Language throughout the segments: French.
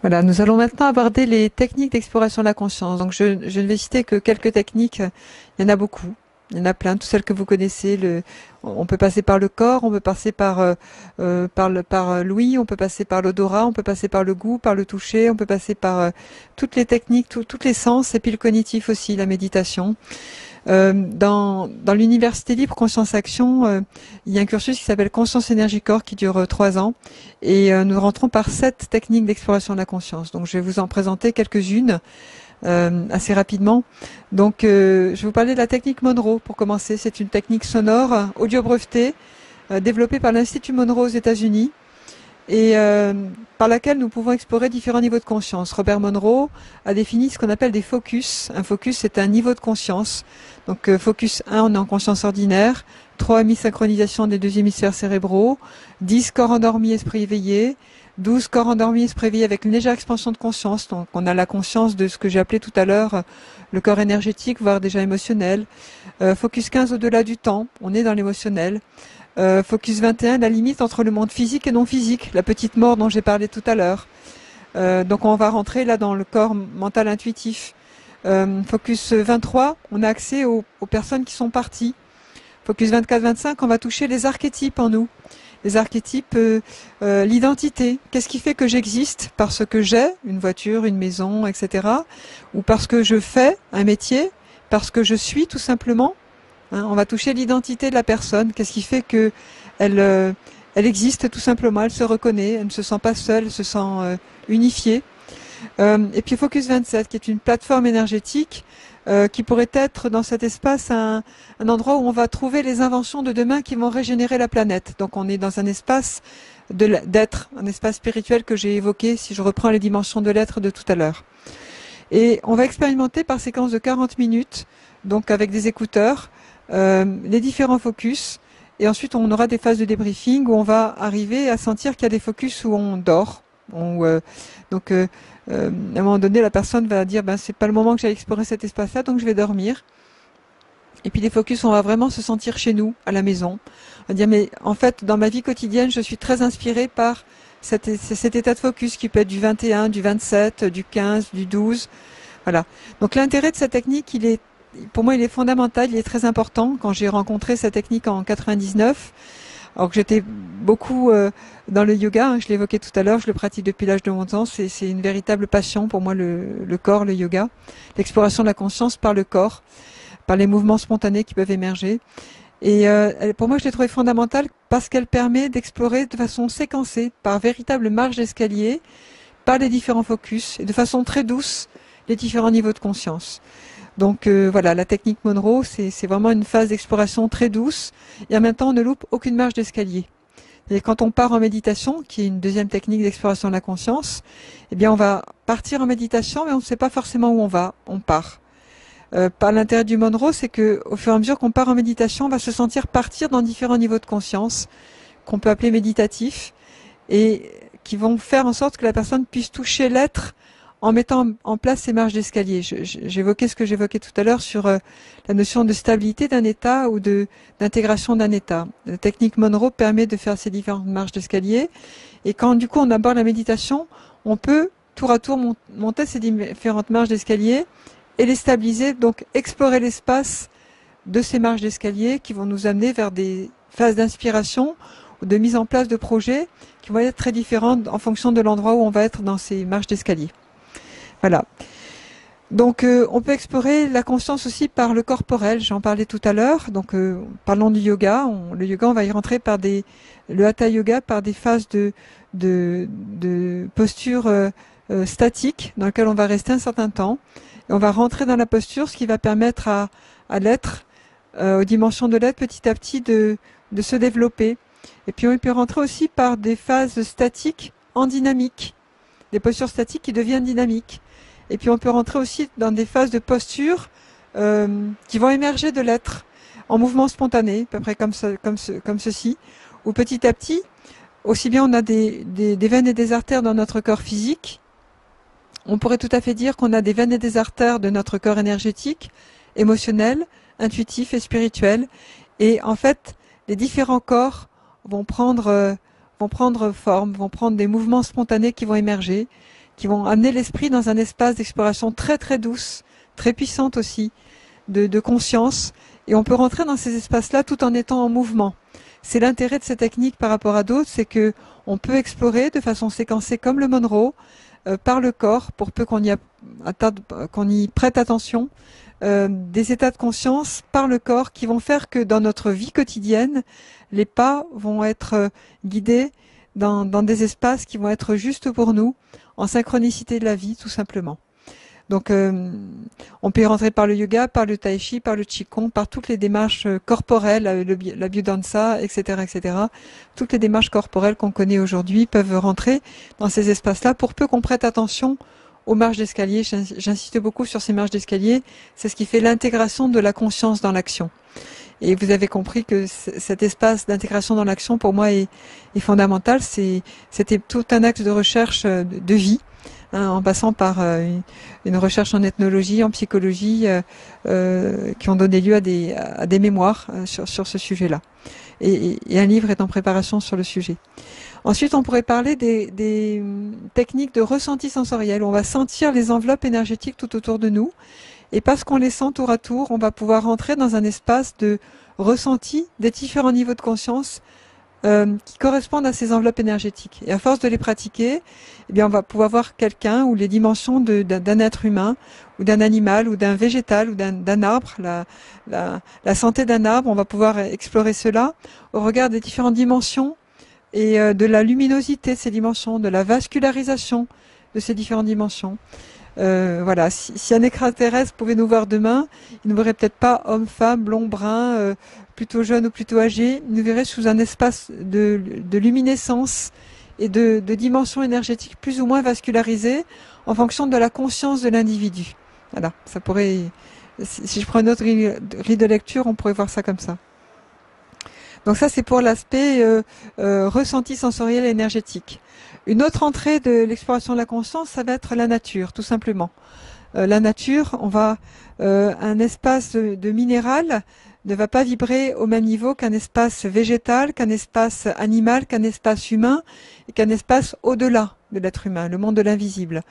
Voilà, nous allons maintenant aborder les techniques d'exploration de la conscience. Donc je ne vais citer que quelques techniques, il y en a beaucoup. Il y en a plein, toutes celles que vous connaissez. On peut passer par le corps, on peut passer par l'ouïe, on peut passer par l'odorat, on peut passer par le goût, par le toucher, on peut passer par toutes les techniques, toutes les sens, et puis le cognitif aussi, la méditation. Dans l'Université Libre Conscience Action, il y a un cursus qui s'appelle Conscience Énergie Corps qui dure 3 ans et nous rentrons par 7 techniques d'exploration de la conscience. Donc je vais vous en présenter quelques-unes assez rapidement. Donc je vais vous parler de la technique Monroe pour commencer. C'est une technique sonore audio brevetée développée par l'Institut Monroe aux États-Unis et par laquelle nous pouvons explorer différents niveaux de conscience. Robert Monroe a défini ce qu'on appelle des focus. Un focus, c'est un niveau de conscience. Donc focus 1, on est en conscience ordinaire, 3, mi-synchronisation des 2 hémisphères cérébraux, 10, corps endormi, esprit éveillé, 12, corps endormi, esprit éveillé avec une légère expansion de conscience. Donc on a la conscience de ce que j'ai appelé tout à l'heure le corps énergétique, voire déjà émotionnel. Focus 15, au-delà du temps, on est dans l'émotionnel. Focus 21, la limite entre le monde physique et non physique, la petite mort dont j'ai parlé tout à l'heure. Donc on va rentrer là dans le corps mental intuitif. Focus 23, on a accès aux personnes qui sont parties. Focus 24-25, on va toucher les archétypes en nous. Les archétypes, l'identité. Qu'est-ce qui fait que j'existe? Parce que j'ai une voiture, une maison, etc. Ou parce que je fais un métier, parce que je suis tout simplement. On va toucher l'identité de la personne. Qu'est-ce qui fait que elle existe tout simplement, elle se reconnaît, elle ne se sent pas seule, elle se sent unifiée. Et puis Focus 27, qui est une plateforme énergétique qui pourrait être dans cet espace un endroit où on va trouver les inventions de demain qui vont régénérer la planète. Donc on est dans un espace d'être, un espace spirituel que j'ai évoqué si je reprends les dimensions de l'être de tout à l'heure. Et on va expérimenter par séquence de 40 minutes, donc avec des écouteurs, les différents focus. Et ensuite on aura des phases de débriefing où on va arriver à sentir qu'il y a des focus où on dort. À un moment donné, la personne va dire c'est pas le moment que j'aille explorer cet espace-là, donc je vais dormir. Et puis les focus, on va vraiment se sentir chez nous, à la maison. On va dire mais en fait, dans ma vie quotidienne, je suis très inspirée par cet état de focus qui peut être du 21, du 27, du 15, du 12. Voilà. Donc l'intérêt de cette technique, pour moi, il est fondamental, il est très important. Quand j'ai rencontré cette technique en 99, alors que j'étais beaucoup dans le yoga, je l'évoquais tout à l'heure, je le pratique depuis l'âge de 11 ans, c'est une véritable passion pour moi le corps, le yoga, l'exploration de la conscience par le corps, par les mouvements spontanés qui peuvent émerger. Et pour moi, je l'ai trouvée fondamentale parce qu'elle permet d'explorer de façon séquencée, par véritable marche d'escalier, par les différents focus, et de façon très douce, les différents niveaux de conscience. Donc voilà, la technique Monroe, c'est vraiment une phase d'exploration très douce et en même temps on ne loupe aucune marche d'escalier. Et quand on part en méditation, qui est une deuxième technique d'exploration de la conscience, eh bien on va partir en méditation mais on ne sait pas forcément où on va, on part. Par l'intérêt du Monroe, c'est que au fur et à mesure qu'on part en méditation, on va se sentir partir dans différents niveaux de conscience qu'on peut appeler méditatifs et qui vont faire en sorte que la personne puisse toucher l'être en mettant en place ces marches d'escalier. J'évoquais ce que j'évoquais tout à l'heure sur la notion de stabilité d'un état ou d'intégration d'un état. La technique Monroe permet de faire ces différentes marches d'escalier et quand du coup on aborde la méditation, on peut tour à tour monter ces différentes marches d'escalier et les stabiliser, donc explorer l'espace de ces marches d'escalier qui vont nous amener vers des phases d'inspiration ou de mise en place de projets qui vont être très différentes en fonction de l'endroit où on va être dans ces marches d'escalier. Voilà. Donc on peut explorer la conscience aussi par le corporel, j'en parlais tout à l'heure. Donc parlons du yoga. Le yoga, on va y rentrer par le hatha yoga, par des phases de posture statique dans lesquelles on va rester un certain temps. Et on va rentrer dans la posture, ce qui va permettre à l'être, aux dimensions de l'être, petit à petit de se développer. Et puis on peut rentrer aussi par des phases statiques en dynamique, des postures statiques qui deviennent dynamiques. Et puis on peut rentrer aussi dans des phases de posture qui vont émerger de l'être en mouvement spontané, à peu près comme ceci, où petit à petit, aussi bien on a des veines et des artères dans notre corps physique, on pourrait tout à fait dire qu'on a des veines et des artères de notre corps énergétique, émotionnel, intuitif et spirituel. Et en fait, les différents corps vont prendre forme, vont prendre des mouvements spontanés qui vont émerger. qui vont amener l'esprit dans un espace d'exploration très très douce, très puissante aussi, de conscience. Et on peut rentrer dans ces espaces-là tout en étant en mouvement. C'est l'intérêt de ces techniques par rapport à d'autres, c'est que on peut explorer de façon séquencée comme le Monroe, par le corps, pour peu qu'on y prête attention, des états de conscience par le corps qui vont faire que dans notre vie quotidienne, les pas vont être guidés dans des espaces qui vont être justes pour nous, en synchronicité de la vie, tout simplement. Donc, on peut y rentrer par le yoga, par le tai chi, par le qigong, par toutes les démarches corporelles, la biodanza, etc., etc. Toutes les démarches corporelles qu'on connaît aujourd'hui peuvent rentrer dans ces espaces-là, pour peu qu'on prête attention aux marches d'escalier. J'insiste beaucoup sur ces marches d'escalier. C'est ce qui fait l'intégration de la conscience dans l'action. Et vous avez compris que cet espace d'intégration dans l'action, pour moi, est fondamental. C'était tout un axe de recherche de vie, hein, en passant par une recherche en ethnologie, en psychologie, qui ont donné lieu à des mémoires sur ce sujet-là. Et un livre est en préparation sur le sujet. Ensuite, on pourrait parler des techniques de ressenti sensoriel. On va sentir les enveloppes énergétiques tout autour de nous. Et parce qu'on les sent tour à tour, on va pouvoir rentrer dans un espace de ressenti des différents niveaux de conscience qui correspondent à ces enveloppes énergétiques. Et à force de les pratiquer, eh bien, on va pouvoir voir quelqu'un ou les dimensions d'un être humain ou d'un animal ou d'un végétal ou d'un arbre, la santé d'un arbre. On va pouvoir explorer cela au regard des différentes dimensions et de la luminosité de ces dimensions, de la vascularisation de ces différentes dimensions. Voilà, si un extraterrestre pouvait nous voir demain, il ne verrait peut-être pas homme, femme, blond, brun, plutôt jeune ou plutôt âgé. Il nous verrait sous un espace de luminescence et de dimensions énergétiques plus ou moins vascularisées en fonction de la conscience de l'individu. Voilà, ça pourrait, si je prends une autre grille de lecture, on pourrait voir ça comme ça. Donc ça, c'est pour l'aspect ressenti sensoriel et énergétique. Une autre entrée de l'exploration de la conscience, ça va être la nature, tout simplement. La nature, un espace de minéral ne va pas vibrer au même niveau qu'un espace végétal, qu'un espace animal, qu'un espace humain, et qu'un espace au-delà de l'être humain, le monde de l'invisible.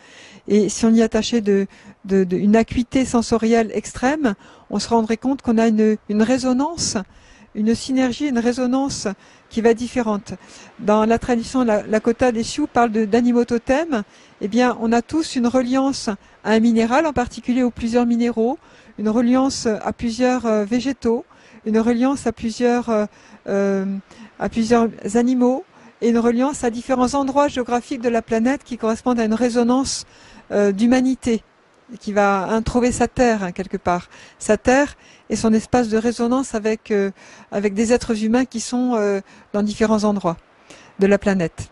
Et si on y attachait une acuité sensorielle extrême, on se rendrait compte qu'on a une résonance, une synergie, une résonance qui va être différente. Dans la tradition, la Lakota des Sioux parle d'animaux totems. Eh bien, on a tous une reliance à un minéral, en particulier aux plusieurs minéraux, une reliance à plusieurs végétaux, une reliance à plusieurs animaux, et une reliance à différents endroits géographiques de la planète qui correspondent à une résonance d'humanité, qui va trouver sa terre, hein, quelque part. Sa terre et son espace de résonance avec des êtres humains qui sont dans différents endroits de la planète.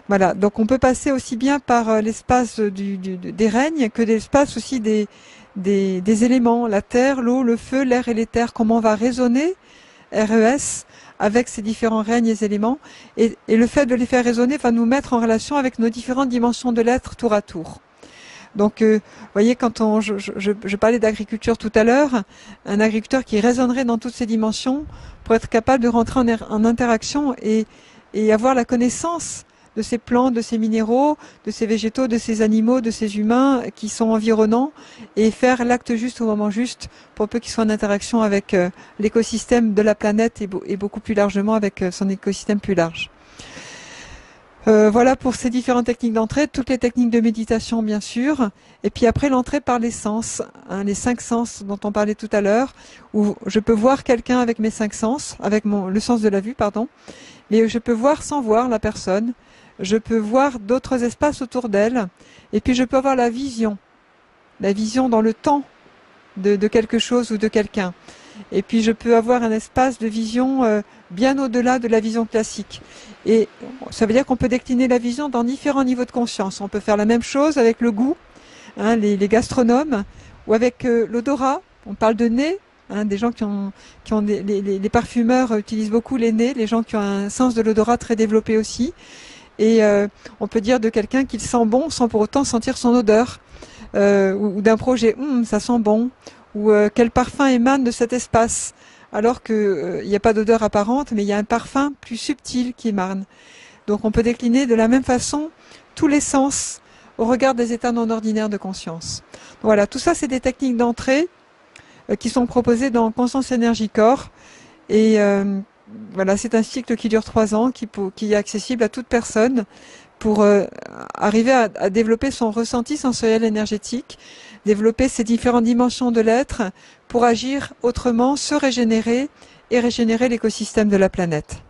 Voilà, donc on peut passer aussi bien par l'espace des règnes que l'espace aussi des éléments, la terre, l'eau, le feu, l'air et l'éther, comment on va résonner, RES, avec ces différents règnes et éléments, et le fait de les faire résonner va nous mettre en relation avec nos différentes dimensions de l'être tour à tour. Donc, vous voyez, quand je parlais d'agriculture tout à l'heure, un agriculteur qui résonnerait dans toutes ces dimensions pour être capable de rentrer en interaction et avoir la connaissance de ces plantes, de ces minéraux, de ces végétaux, de ces animaux, de ces humains qui sont environnants, et faire l'acte juste au moment juste pour peu qu'ils soient en interaction avec l'écosystème de la planète et beaucoup plus largement avec son écosystème plus large. Voilà pour ces différentes techniques d'entrée, toutes les techniques de méditation bien sûr, et puis après l'entrée par les sens, hein, les 5 sens dont on parlait tout à l'heure, où je peux voir quelqu'un avec mes 5 sens, avec le sens de la vue, pardon, mais je peux voir sans voir la personne, je peux voir d'autres espaces autour d'elle, et puis je peux avoir la vision dans le temps de quelque chose ou de quelqu'un. Et puis je peux avoir un espace de vision bien au-delà de la vision classique. Et ça veut dire qu'on peut décliner la vision dans différents niveaux de conscience. On peut faire la même chose avec le goût, hein, les gastronomes, ou avec l'odorat. On parle de nez, hein, des gens qui ont les parfumeurs utilisent beaucoup les nez, les gens qui ont un sens de l'odorat très développé aussi. Et on peut dire de quelqu'un qu'il sent bon sans pour autant sentir son odeur, ou d'un projet, ça sent bon, ou quel parfum émane de cet espace, alors qu'il n'y a pas d'odeur apparente, mais il y a un parfum plus subtil qui émane. Donc on peut décliner de la même façon tous les sens au regard des états non ordinaires de conscience. Voilà, tout ça c'est des techniques d'entrée qui sont proposées dans Conscience Énergie Corps. Et voilà, c'est un cycle qui dure 3 ans, qui est accessible à toute personne pour arriver à développer son ressenti sensoriel énergétique, développer ces différentes dimensions de l'être pour agir autrement, se régénérer et régénérer l'écosystème de la planète.